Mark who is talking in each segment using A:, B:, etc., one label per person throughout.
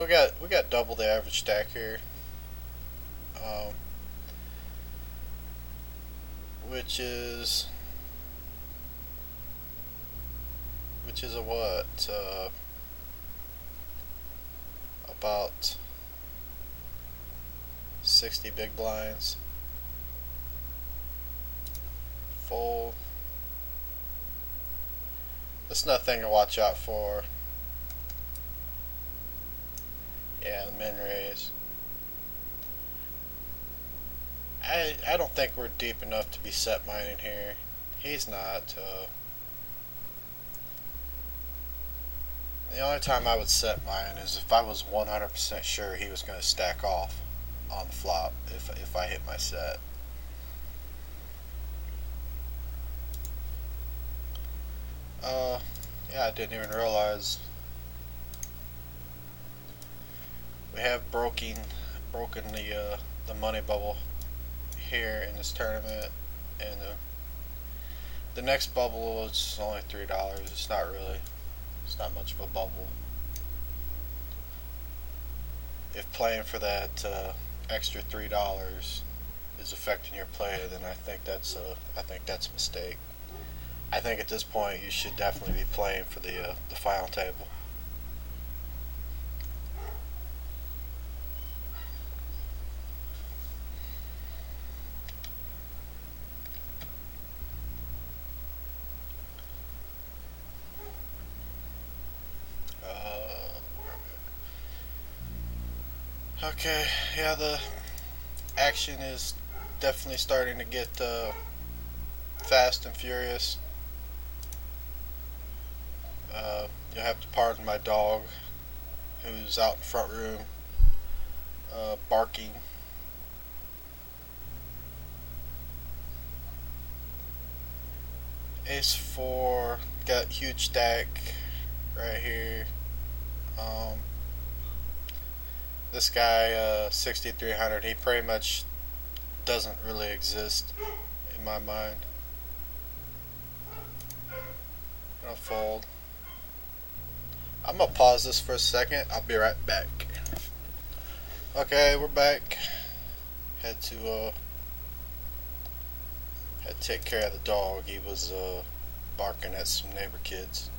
A: We got double the average stack here, um, which is a what about 60 big blinds. Fold. That's nothing to watch out for. Yeah, the min raise. I don't think we're deep enough to be set mining here. He's not. The only time I would set mine is if I was 100% sure he was going to stack off on the flop if I hit my set. Yeah, I didn't even realize we have broken the money bubble here in this tournament, and the next bubble is only $3. It's not much of a bubble. If playing for that extra $3 is affecting your play, then I think that's a mistake. I think at this point you should definitely be playing for the final table. Okay, yeah, the action is definitely starting to get fast and furious. You'll have to pardon my dog, who's out in the front room barking. Ace 4, got huge stack right here. Um, this guy, 6300, he pretty much doesn't really exist in my mind. I'm gonna fold. I'm gonna pause this for a second. I'll be right back. Okay, we're back. Had to take care of the dog. He was barking at some neighbor kids.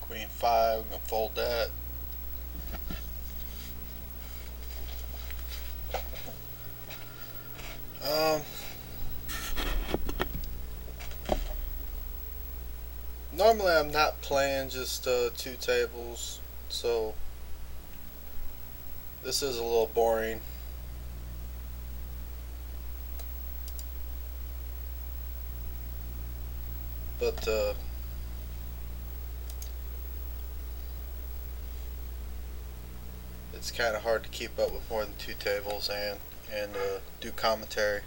A: Queen 5, we're gonna fold that. Normally I'm not playing just 2 tables, so this is a little boring. But it's kind of hard to keep up with more than 2 tables and do commentary.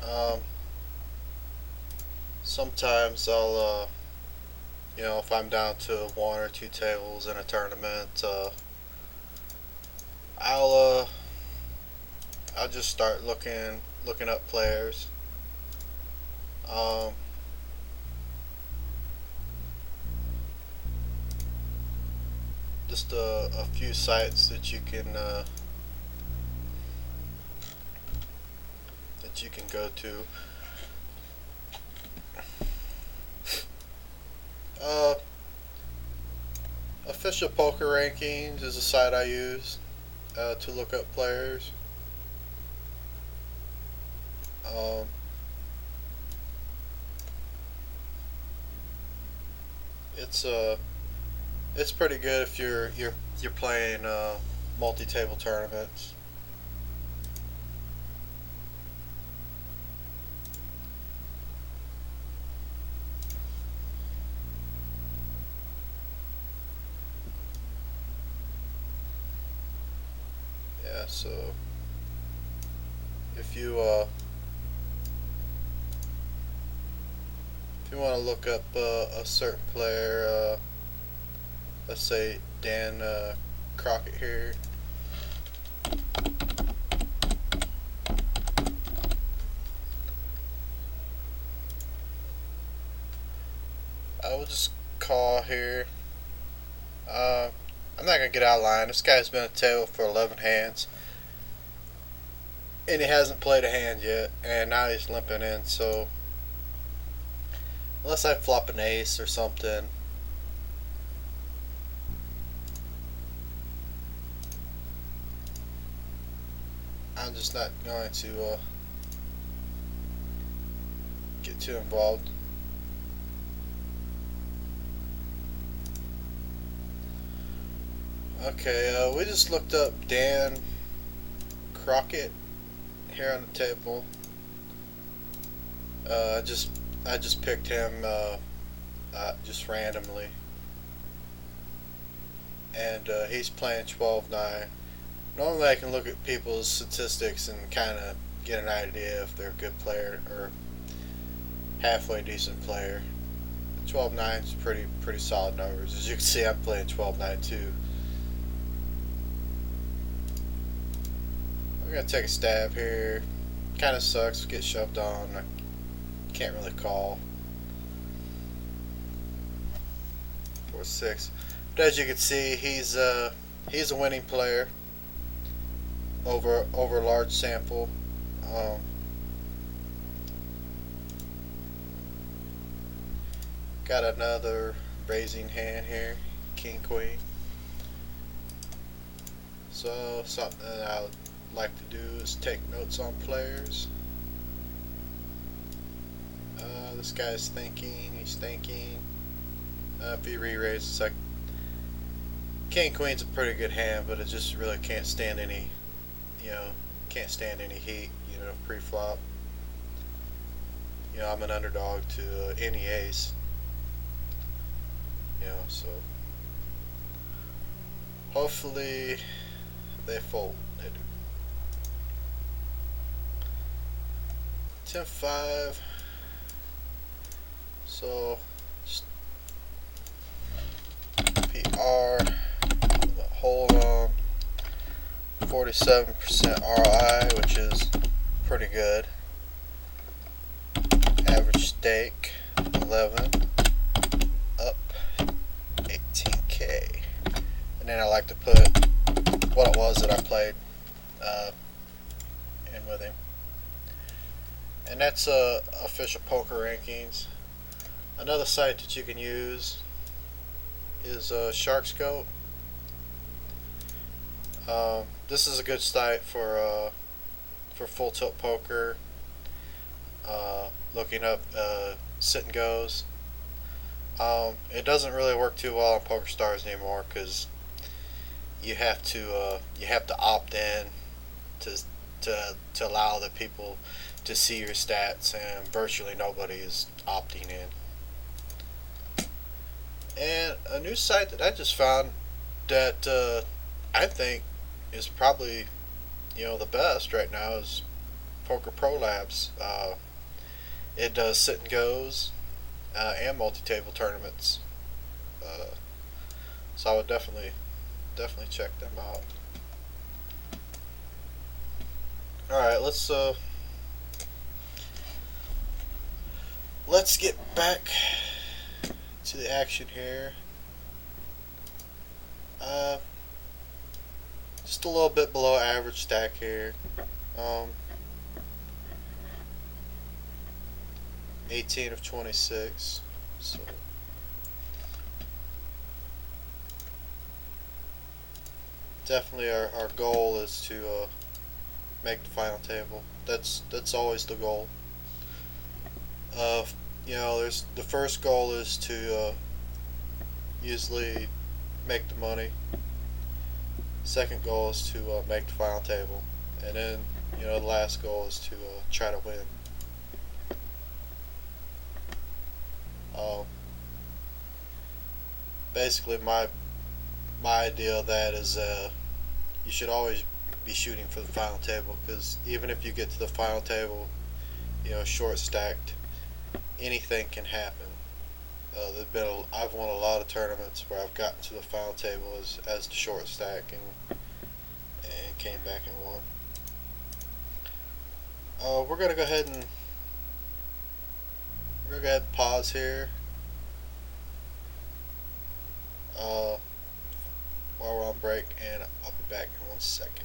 A: Um, Sometimes I'll, if I'm down to 1 or 2 tables in a tournament, I'll I'll just start looking up players. Um, just a few sites that you can go to. Uh, Official Poker Rankings is a site I use to look up players. Um, it's it's pretty good if you're playing multi-table tournaments. Yeah, so if you you want to look up a certain player, let's say Dan Crockett here. I will just call here. I'm not gonna get out of line. This guy's been at the table for 11 hands, and he hasn't played a hand yet, and now he's limping in. So unless I flop an ace or something, I'm just not going to get too involved. Okay, we just looked up Dan Crockett here on the table. I just picked him just randomly, and he's playing 12-9. Normally, I can look at people's statistics and kind of get an idea if they're a good player or halfway decent player. 12-9 is pretty solid numbers. As you can see, I'm playing 12-9 too. We're gonna take a stab here. Kind of sucks. Get shoved on. I can't really call. 4-6. But as you can see, he's a winning player over a large sample. Got another raising hand here, King Queen. So something that I would like to do is take notes on players. This guy's thinking. He's thinking. If he re-raises, like King Queen's a pretty good hand, but it just really can't stand any, can't stand any heat, pre-flop. I'm an underdog to any ace. So hopefully they fold. They do. 10-5. So PR, hold on, 47% ROI, which is pretty good. Average stake 11, up 18K. And then I like to put what it was that I played in with him. And that's official poker rankings. Another site that you can use is Shark Scope. This is a good site for full tilt poker. Looking up sit and goes. It doesn't really work too well on PokerStars anymore because you have to opt in to allow the people to see your stats, and virtually nobody is opting in. And a new site that I just found that I think is probably the best right now is Poker Pro Labs. It does sit and goes and multi-table tournaments. So I would definitely check them out. All right, let's get back to the action here. Just a little bit below average stack here. 18 of 26. So definitely our goal is to make the final table. That's always the goal. There's the first goal is to usually make the money. Second goal is to make the final table, and then the last goal is to try to win. Basically, my idea of that is you should always be shooting for the final table, because even if you get to the final table, short stacked, anything can happen. I've won a lot of tournaments where I've gotten to the final table as the short stack and came back and won. We're gonna go ahead and pause here uh, while we're on break, and I'll be back in 1 second.